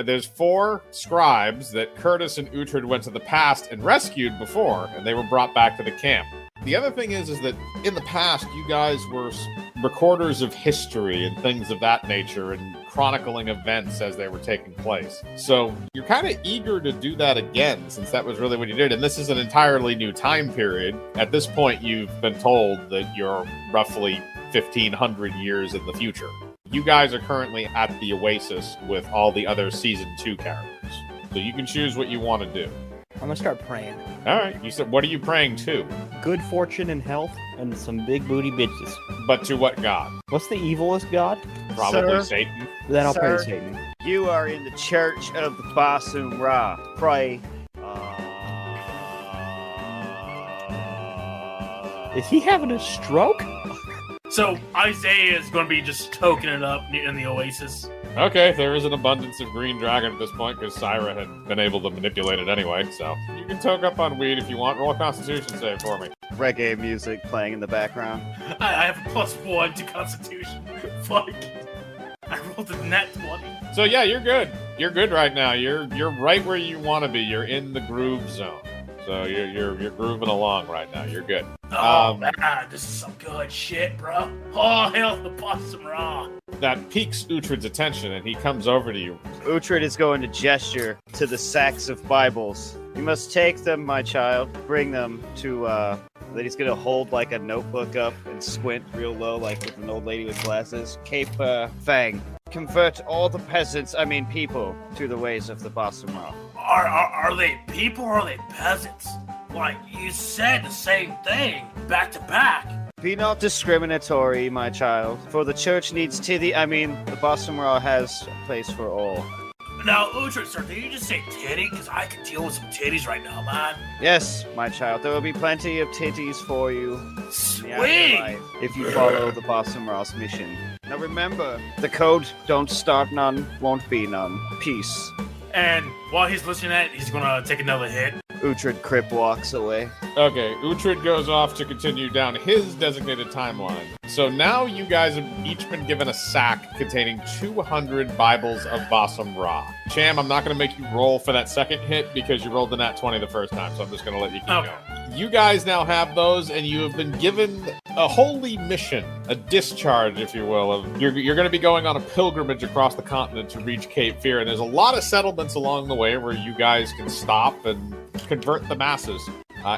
there's 4 scribes that Curtis and Uhtred went to the past and rescued before, and they were brought back to the camp. The other thing is that in the past, you guys were recorders of history and things of that nature and chronicling events as they were taking place. So you're kind of eager to do that again, since that was really what you did. And this is an entirely new time period. At this point, you've been told that you're roughly 1,500 years in the future. You guys are currently at the Oasis with all the other Season 2 characters. So you can choose what you want to do. I'm gonna start praying. All right. You said, what are you praying to? Good fortune and health, and some big booty bitches. But to what god? What's the evilest god? Probably Sir? Satan. Then I'll pray Sir? to Satan. You are in the Church of the Bassum Rah. Pray. Is he having a stroke? So Isaiah is going to be just toking it up in the Oasis. Okay, there is an abundance of green dragon at this point because Syra had been able to manipulate it anyway, so you can toke up on weed if you want. Roll a constitution save for me. Reggae music playing in the background. I have a +1 to Constitution. Fuck. I rolled a net 20. So yeah, you're good. You're good right now. You're right where you want to be. You're in the groove zone. So you're grooving along right now. You're good. Oh, man, this is some good shit, bro. Oh, hell, the Bassum Rah. That piques Uhtred's attention, and he comes over to you. Uhtred is going to gesture to the sacks of Bibles. You must take them, my child. Bring them to, that he's going to hold, like, a notebook up and squint real low, like with an old lady with glasses. Cape Fang. Convert all the people, to the ways of the Bassum Rah. Are they people or are they peasants? Like, you said the same thing, back to back. Be not discriminatory, my child, for the church needs the Bassum Rah has a place for all. Now, Uhtred, sir, did you just say titty? Because I could deal with some titties right now, man. Yes, my child, there will be plenty of titties for you in the Sweet! afterlife if you follow the Bassum Rah's mission. Now remember, the code, don't start none, won't be none. Peace. And while he's listening to that, he's gonna take another hit. Uhtred Crip walks away. Okay, Uhtred goes off to continue down his designated timeline. So now you guys have each been given a sack containing 200 Bibles of Bassum Rah. Cham, I'm not going to make you roll for that second hit because you rolled the nat 20 the first time, so I'm just going to let you keep going. You guys now have those, and you have been given a holy mission, a discharge, if you will. You're going to be going on a pilgrimage across the continent to reach Cape Fear, and there's a lot of settlements along the way where you guys can stop and convert the masses.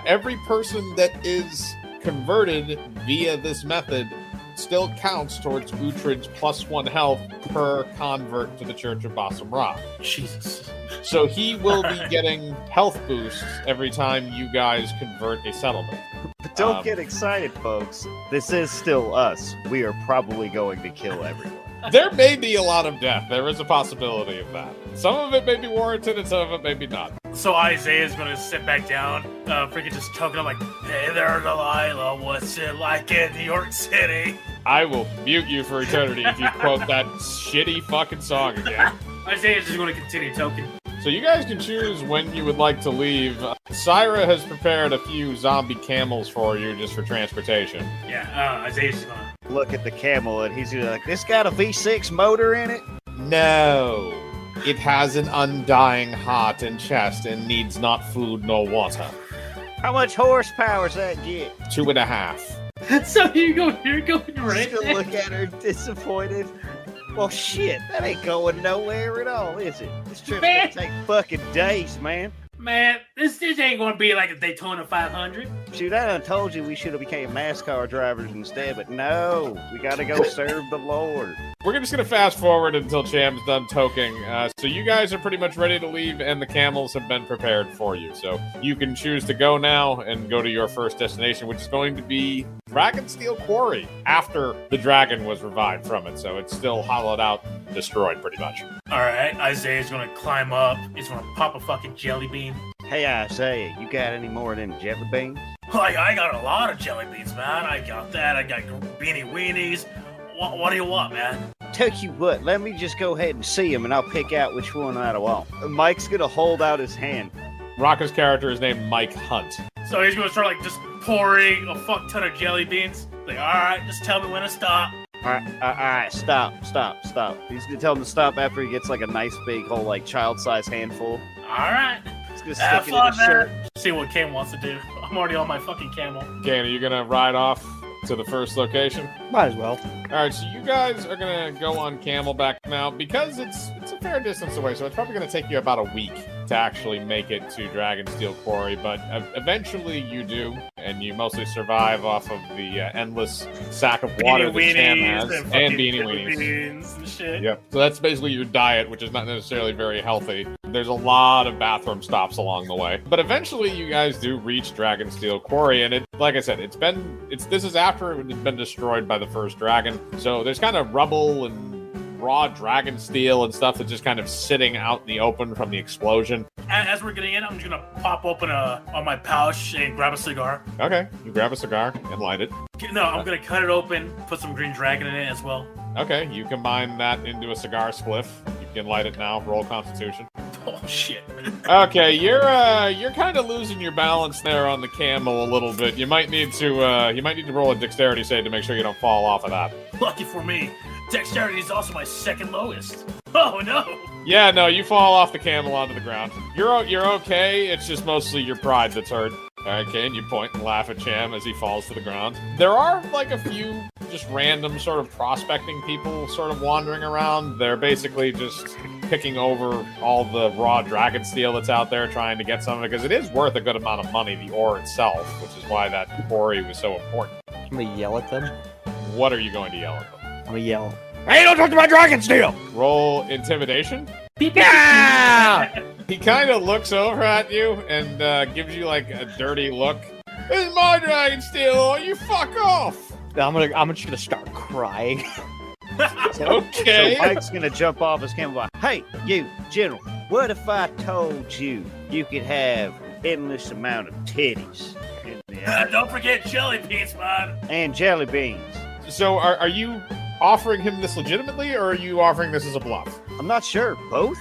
Every person that is converted via this method still counts towards Uhtred's +1 health per convert to the Church of Bassum Rah. Jesus. So he will be getting health boosts every time you guys convert a settlement. But don't get excited, folks. This is still us. We are probably going to kill everyone. There may be a lot of death. There is a possibility of that. Some of it may be warranted and some of it maybe not. So Isaiah's gonna sit back down, freaking just choking up like, hey there, Delilah, what's it like in New York City? I will mute you for eternity if you quote that shitty fucking song again. Isaiah's just gonna continue toking. So you guys can choose when you would like to leave. Syra has prepared a few zombie camels for you just for transportation. Yeah, Isaiah's just gonna... Look at the camel, and he's like, this got a V6 motor in it? No. It has an undying heart and chest and needs not food nor water. How much horsepower's that get? 2.5. So you're going right Still there. look at her disappointed. Well, shit, that ain't going nowhere at all, is it? This trip's gonna take fucking days, man. Man, this ain't gonna be like a Daytona 500. Shoot, I done told you we should have became NASCAR drivers instead, but no, we gotta go serve the Lord. We're just going to fast forward until Cham's done toking. So you guys are pretty much ready to leave, and the camels have been prepared for you. So you can choose to go now and go to your first destination, which is going to be Dragonsteel Quarry, after the dragon was revived from it. So it's still hollowed out, destroyed pretty much. Alright, Isaiah's gonna climb up. He's gonna pop a fucking jelly bean. Hey, Isaiah, you got any more of them jelly beans? Like, I got a lot of jelly beans, man. I got that. I got beanie weenies. What do you want, man? Tell you what, let me just go ahead and see him, and I'll pick out which one I want. Mike's gonna hold out his hand. Rocca's character is named Mike Hunt. So he's gonna start, like, just pouring a fuck ton of jelly beans. Like, alright, just tell me when to stop. All right, stop. He's gonna tell him to stop after he gets like a nice big whole like child-sized handful. All right. He's gonna Have stick it in fun, his shirt. man. See what Cam wants to do. I'm already on my fucking camel. Kane, are you gonna ride off to the first location? Might as well. All right, so you guys are gonna go on Camelback now because it's a fair distance away, so it's probably gonna take you about a week to actually make it to Dragonsteel Quarry, but eventually you do, and you mostly survive off of the endless sack of water that Sam has, and beanie weenies. Beans and shit. Yep. So that's basically your diet, which is not necessarily very healthy. There's a lot of bathroom stops along the way, but eventually you guys do reach Dragonsteel Quarry, and like I said, this is after it had been destroyed by the first dragon, so there's kind of rubble and raw dragon steel and stuff that's just kind of sitting out in the open from the explosion. As we're getting in, I'm just gonna pop open on my pouch and grab a cigar. Okay, you grab a cigar and light it. No, I'm gonna cut it open, put some green dragon in it as well. Okay, you combine that into a cigar spliff. You can light it now. Roll Constitution. Oh shit. Okay, you're kind of losing your balance there on the camel a little bit. You might need to roll a dexterity save to make sure you don't fall off of that. Lucky for me, dexterity is also my second lowest. Oh no. Yeah, no, you fall off the camel onto the ground. You're okay. It's just mostly your pride that's hurt. Okay, and you point and laugh at Cham as he falls to the ground. There are like a few just random sort of prospecting people sort of wandering around. They're basically just picking over all the raw dragon steel that's out there, trying to get some of it, because it is worth a good amount of money, the ore itself, which is why that quarry was so important. I'm gonna yell at them. What are you going to yell at them? I'm gonna yell, "Hey, don't talk to my dragon steel!" Roll intimidation. Yeah! He kind of looks over at you and gives you like a dirty look. This is my dragon steel. You fuck off. I'm just gonna start crying. Okay. So Mike's gonna jump off his camel like, "Hey, you, General, what if I told you you could have endless amount of titties in the Don't forget jelly beans, man. and jelly beans?" So are you offering him this legitimately, or are you offering this as a bluff? I'm not sure. Both?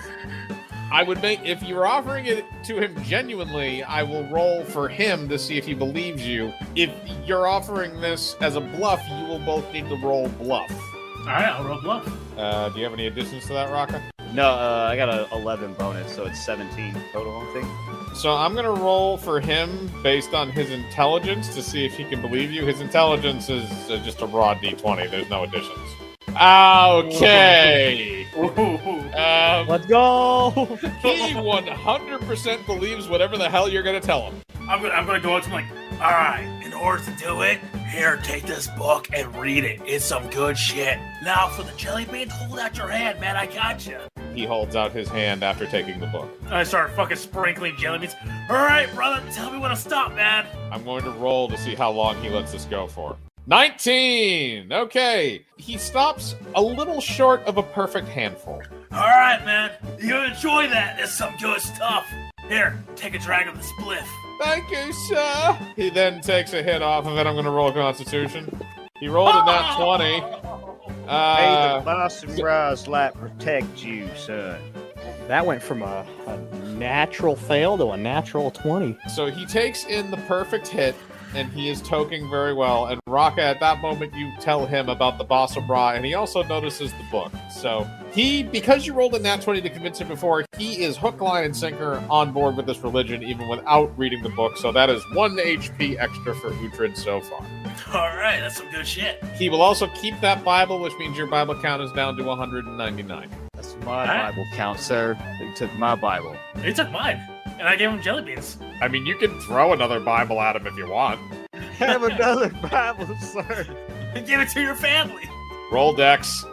I would make, if you were offering it to him genuinely, I will roll for him to see if he believes you. If you're offering this as a bluff, you will both need to roll bluff. All right, I'll roll bluff. Do you have any additions to that, Raka? No, I got a 11 bonus, so it's 17 total, I think. So I'm going to roll for him based on his intelligence to see if he can believe you. His intelligence is just a raw d20. There's no additions. Okay. Let's go! He 100% believes whatever the hell you're going to tell him. I'm gonna go up to him like, all right, in order to do it, here, take this book and read it. It's some good shit. Now for the jelly beans, hold out your hand, man. I got you. He holds out his hand after taking the book. I start fucking sprinkling jelly beans. All right, brother, tell me when to stop, man. I'm going to roll to see how long he lets this go for. 19! Okay. He stops a little short of a perfect handful. All right, man. You enjoy that. It's some good stuff. Here, take a drag of the spliff. Thank you, sir. He then takes a hit off of it. I'm going to roll Constitution. He rolled a nat 20. May the Bassum Rah's light protect you, son. That went from a natural fail to a natural 20. So he takes in the perfect hit, and he is toking very well. And Raka, at that moment, you tell him about the Bassum Rah, and he also notices the book. So because you rolled a nat 20 to convince him before, he is hook, line, and sinker on board with this religion, even without reading the book. So that is 1 HP extra for Uhtred so far. All right, that's some good shit. He will also keep that Bible, which means your Bible count is down to 199. That's my Bible count, sir. They took my Bible. He took mine, and I gave him jelly beans. I mean, you can throw another Bible at him if you want. Have another Bible, sir. And give it to your family. Roll Dex.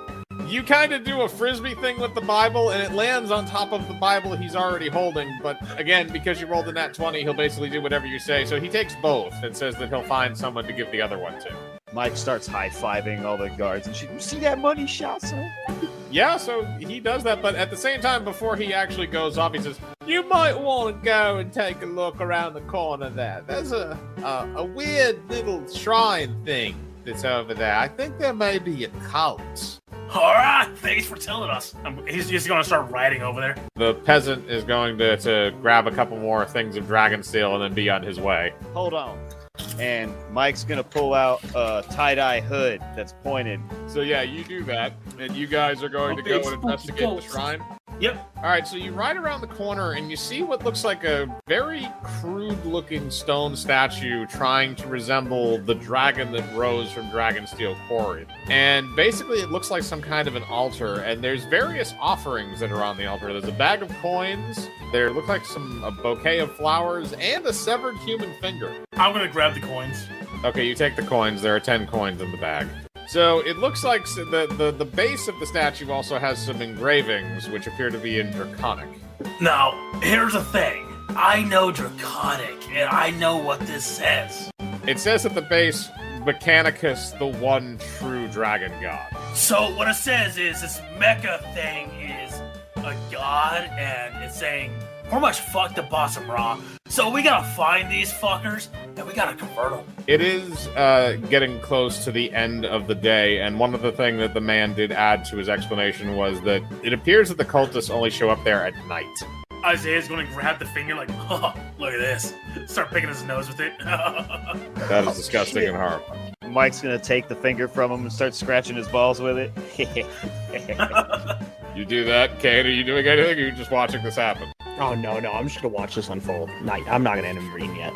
You kind of do a frisbee thing with the Bible, and it lands on top of the Bible he's already holding. But again, because you rolled a nat 20, he'll basically do whatever you say. So he takes both and says that he'll find someone to give the other one to. Mike starts high-fiving all the guards and shit. You see that money shot, sir? Yeah, so he does that, but at the same time, before he actually goes off, he says, "You might want to go and take a look around the corner there. There's a weird little shrine thing that's over there. I think there may be a cult." All right, thanks for telling us. He's just going to start riding over there. The peasant is going to grab a couple more things of dragon steel and then be on his way. Hold on. and Mike's gonna pull out a tie-dye hood that's pointed. So yeah, you do that, and you guys are going to go and investigate the shrine. Yep. All right, so you ride around the corner and you see what looks like a very crude-looking stone statue trying to resemble the dragon that rose from Dragonsteel Quarry. And basically it looks like some kind of an altar, and there's various offerings that are on the altar. There's a bag of coins, there look like a bouquet of flowers, and a severed human finger. I'm gonna grab the coins. Okay, you take the coins. There are 10 coins in the bag. So it looks like the base of the statue also has some engravings, which appear to be in Draconic. Now, here's the thing. I know Draconic, and I know what this says. It says at the base, Mechanicus, the one true dragon god. So what it says is this mecha thing is a god, and it's saying, pretty much fuck the Bassum Rah. So we gotta find these fuckers, and we gotta convert them. It is getting close to the end of the day, and one of the things that the man did add to his explanation was that it appears that the cultists only show up there at night. Isaiah's gonna grab the finger like, oh, look at this. Start picking his nose with it. That is disgusting and horrible. Mike's gonna take the finger from him and start scratching his balls with it. You do that, Kate? Are you doing anything, or are you just watching this happen? Oh, no, I'm just gonna watch this unfold. I'm not gonna end him reading yet.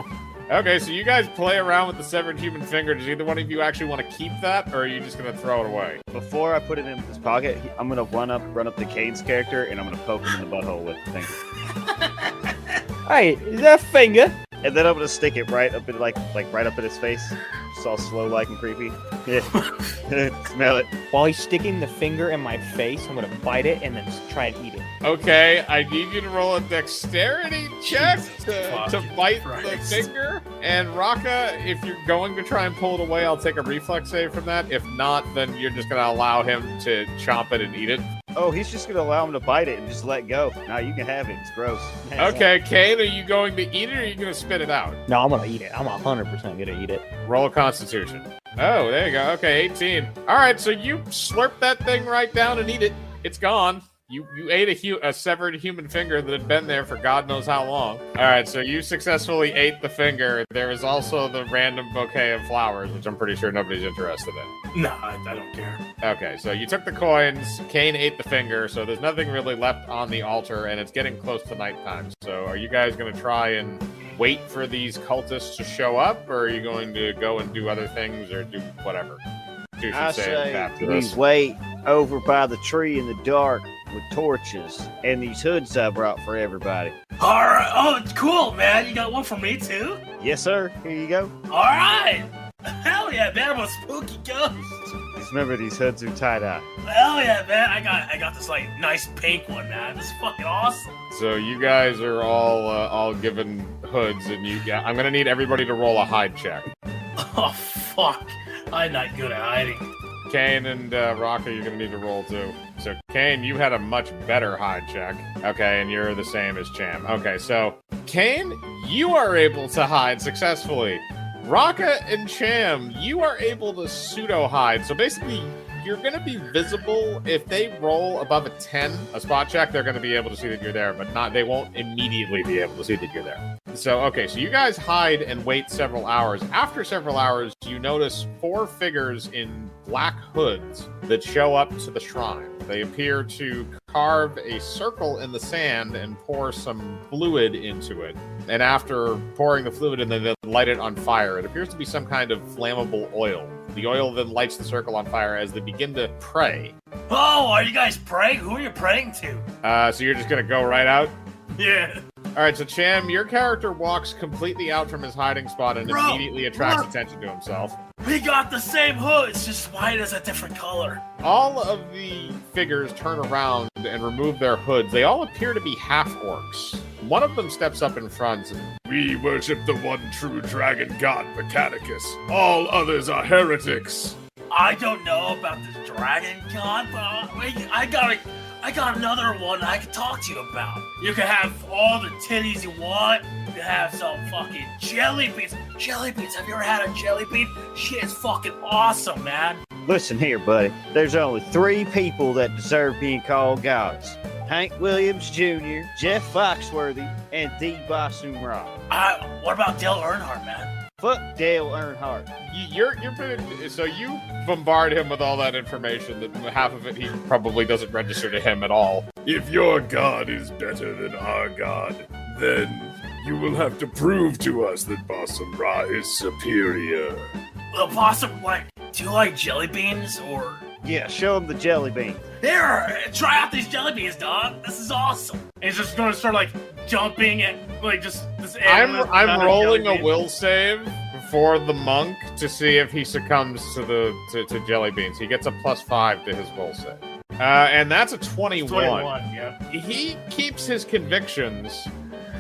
Okay, so you guys play around with the severed human finger. Does either one of you actually want to keep that, or are you just going to throw it away? Before I put it in his pocket, I'm gonna run up to Kane's character, and I'm gonna poke him in the butthole with the finger. Hey, is that a finger? And then I'm gonna stick it right up in right up in his face. Just all slow like and creepy. Yeah. Smell it. While he's sticking the finger in my face, I'm gonna bite it and then try and eat it. Okay, I need you to roll a dexterity check to bite the finger. And Raka, if you're going to try and pull it away, I'll take a reflex save from that. If not, then you're just going to allow him to chomp it and eat it. Oh, he's just gonna allow him to bite it and just let go. Now you can have it. It's gross. Okay, Kane, are you going to eat it, or are you going to spit it out? No, I'm gonna eat it. I'm 100% gonna eat it. Roll a Constitution. Oh, there you go. Okay, 18. All right, so you slurp that thing right down and eat it. It's gone. You ate a severed human finger that had been there for God knows how long. All right, so you successfully ate the finger. There is also the random bouquet of flowers, which I'm pretty sure nobody's interested in. No, I don't care. Okay, so you took the coins. Kane ate the finger, so there's nothing really left on the altar, and it's getting close to nighttime. So are you guys going to try and wait for these cultists to show up, or are you going to go and do other things, or do whatever? I say we wait over by the tree in the dark with torches and these hoods I brought for everybody. All right. Oh, it's cool, man. You got one for me, too? Yes, sir. Here you go. All right. Hell yeah, man. I'm a spooky ghost. Just remember, these hoods are tie-dye. Hell yeah, man. I got this, like, nice pink one, man. This is fucking awesome. So you guys are all given hoods, and I'm going to need everybody to roll a hide check. Oh, fuck. I'm not good at hiding. Kane and Raka, you're going to need to roll too. So, Kane, you had a much better hide check. Okay, and you're the same as Cham. Okay, so, Kane, you are able to hide successfully. Raka and Cham, you are able to pseudo-hide. So, basically, you're going to be visible. If they roll above a 10, a spot check, they're going to be able to see that you're there, but they won't immediately be able to see that you're there. So, okay, so you guys hide and wait several hours. After several hours, you notice 4 figures in black hoods that show up to the shrine. They appear to carve a circle in the sand and pour some fluid into it. And after pouring the fluid in, they light it on fire. It appears to be some kind of flammable oil. The oil then lights the circle on fire as they begin to pray. Oh, are you guys praying? Who are you praying to? So you're just going to go right out? Yeah. All right, so Cham, your character walks completely out from his hiding spot and immediately attracts attention to himself. We got the same hood, it's just white as a different color. All of the figures turn around and remove their hoods. They all appear to be half-orcs. One of them steps up in front. We worship the one true dragon god, Mechanicus. All others are heretics. I don't know about this dragon god, but I got another one I can talk to you about. You can have all the titties you want. You can have some fucking jelly beans. Jelly beans, have you ever had a jelly bean? Shit is fucking awesome, man. Listen here, buddy. There's only 3 people that deserve being called gods. Hank Williams Jr., Jeff Foxworthy, and the Bassum Rah. What about Dale Earnhardt, man? Fuck Dale Earnhardt. So you bombard him with all that information that half of it he probably doesn't register to him at all. If your god is better than our god, then you will have to prove to us that Bassum Rah is superior. Well, Bassum, do you like jelly beans or? Yeah, show him the jelly bean. Here, try out these jelly beans, dog. This is awesome. And he's just gonna start jumping at just this. I'm rolling a will save for the monk to see if he succumbs to jelly beans. He gets a +5 to his will save, and that's a 21. 21, yeah. He keeps his convictions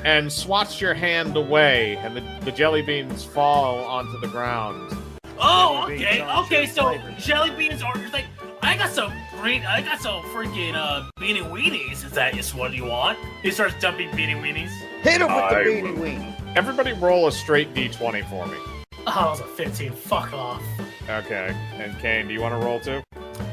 and swats your hand away, and the jelly beans fall onto the ground. Oh, okay. So jelly beans are just I got some freaking beanie weenies. Is that just what you want? He starts dumping beanie weenies. Hit him with the beanie weenie. Everybody roll a straight D20 for me. Oh, that was a 15. Fuck off. Okay. And Kane, do you want to roll too?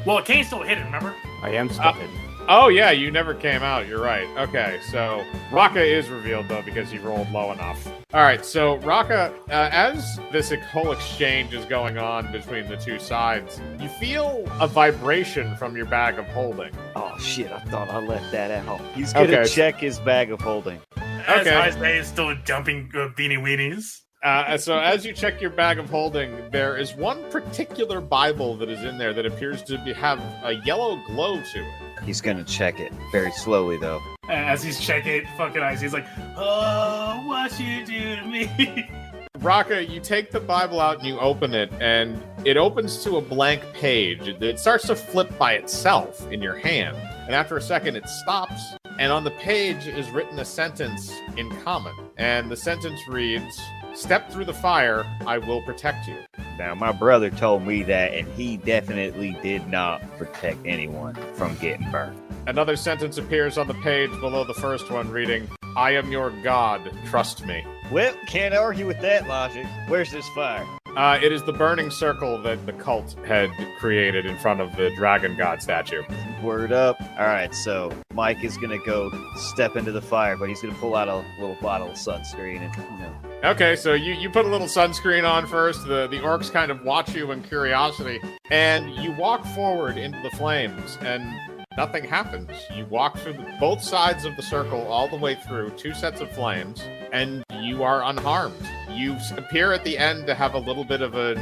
Well, Kane's still hidden, remember? I am still hidden. Oh, yeah, you never came out. You're right. Okay, so Raka is revealed, though, because you rolled low enough. All right, so Raka, as this whole exchange is going on between the two sides, you feel a vibration from your bag of holding. Oh, shit, I thought I left that at home. He's gonna check his bag of holding. As Isaiah is still dumping beanie weenies. So as you check your bag of holding, there is one particular Bible that is in there that appears to have a yellow glow to it. He's gonna check it very slowly, though. As he's checking it, fucking Isaiah's like, oh, what you do to me? Raka, you take the Bible out and you open it, and it opens to a blank page. It starts to flip by itself in your hand, and after a second it stops, and on the page is written a sentence in common, and the sentence reads, "Step through the fire, I will protect you." Now, my brother told me that, and he definitely did not protect anyone from getting burned. Another sentence appears on the page below the first one, reading, "I am your God, trust me." Well, can't argue with that logic. Where's this fire? It is the burning circle that the cult had created in front of the dragon god statue. Word up. All right, so Mike is going to go step into the fire, but he's going to pull out a little bottle of sunscreen and, Okay, so you put a little sunscreen on first. The orcs kind of watch you in curiosity, and you walk forward into the flames, and nothing happens. You walk through both sides of the circle all the way through, 2 sets of flames, and you are unharmed. You appear at the end to have a little bit of a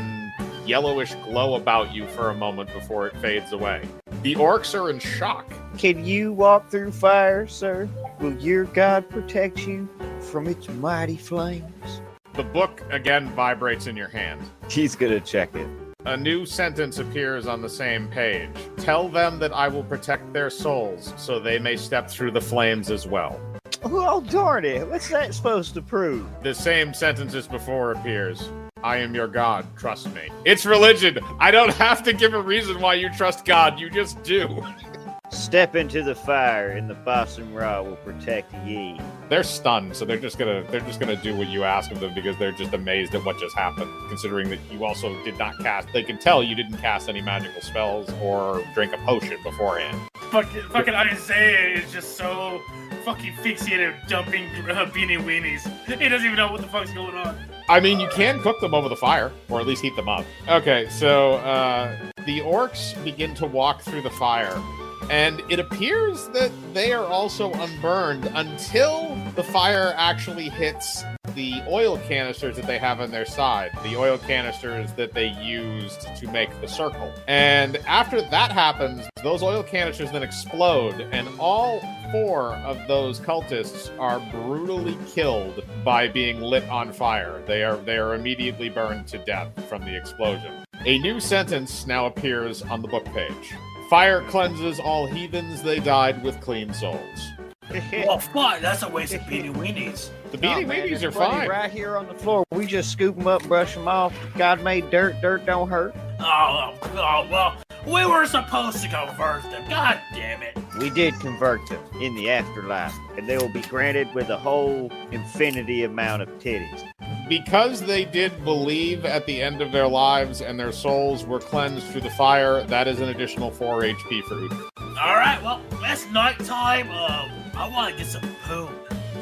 yellowish glow about you for a moment before it fades away. The orcs are in shock. Can you walk through fire, sir? Will your God protect you from its mighty flames? The book again vibrates in your hand. He's gonna check it. A new sentence appears on the same page. "Tell them that I will protect their souls, so they may step through the flames as well." Oh, darn it. What's that supposed to prove? The same sentence as before appears. "I am your God, trust me." It's religion. I don't have to give a reason why you trust God. You just do. Step into the fire, and the Bassum Rah will protect ye. They're stunned, so they're just gonna do what you ask of them because they're just amazed at what just happened. Considering that you also did not cast, they can tell you didn't cast any magical spells or drink a potion beforehand. Fucking Isaiah is just so fucking fixated dumping beanie weenies. He doesn't even know what the fuck's going on. I mean, you can cook them over the fire, or at least heat them up. Okay, so the orcs begin to walk through the fire. And it appears that they are also unburned until the fire actually hits the oil canisters that they have on their side. The oil canisters that they used to make the circle. And after that happens, those oil canisters then explode, and all 4 of those cultists are brutally killed by being lit on fire. They are immediately burned to death from the explosion. A new sentence now appears on the book page. "Fire cleanses all heathens, they died with clean souls." Well, fuck, that's a waste of beanie weenies. The beanie weenies are buddy, fine. right here on the floor. We just scoop them up, brush them off. God made dirt. Dirt don't hurt. Oh, well, we were supposed to convert them. God damn it. We did convert them in the afterlife, and they will be granted with a whole infinity amount of titties. Because they did believe at the end of their lives and their souls were cleansed through the fire, that is an additional 4 HP for Uhtred. All right, well, it's nighttime. I want to get some poo.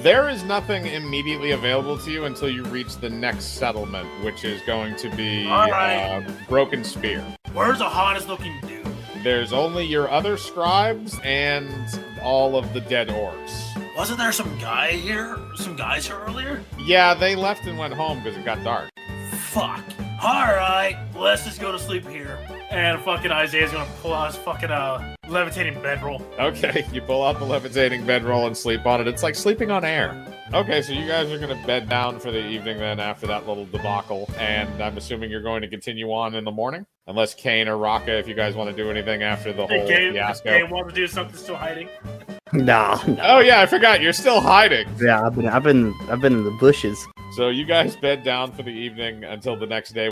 There is nothing immediately available to you until you reach the next settlement, which is going to be All right. Broken Spear. Where's the hottest looking dude? There's only your other scribes and all of the dead orcs. Wasn't there some guys here earlier? Yeah, they left and went home because it got dark. Fuck. Alright, let's just go to sleep here. And fucking Isaiah's gonna pull out his fucking levitating bedroll. Okay, you pull out the levitating bedroll and sleep on it. It's like sleeping on air. Okay, so you guys are going to bed down for the evening then after that little debacle. And I'm assuming you're going to continue on in the morning? Unless Kane or Raka, if you guys want to do anything after the whole fiasco. Hey, want to do something still hiding? No. Oh yeah, I forgot. You're still hiding. Yeah, I've been in the bushes. So you guys bed down for the evening until the next day.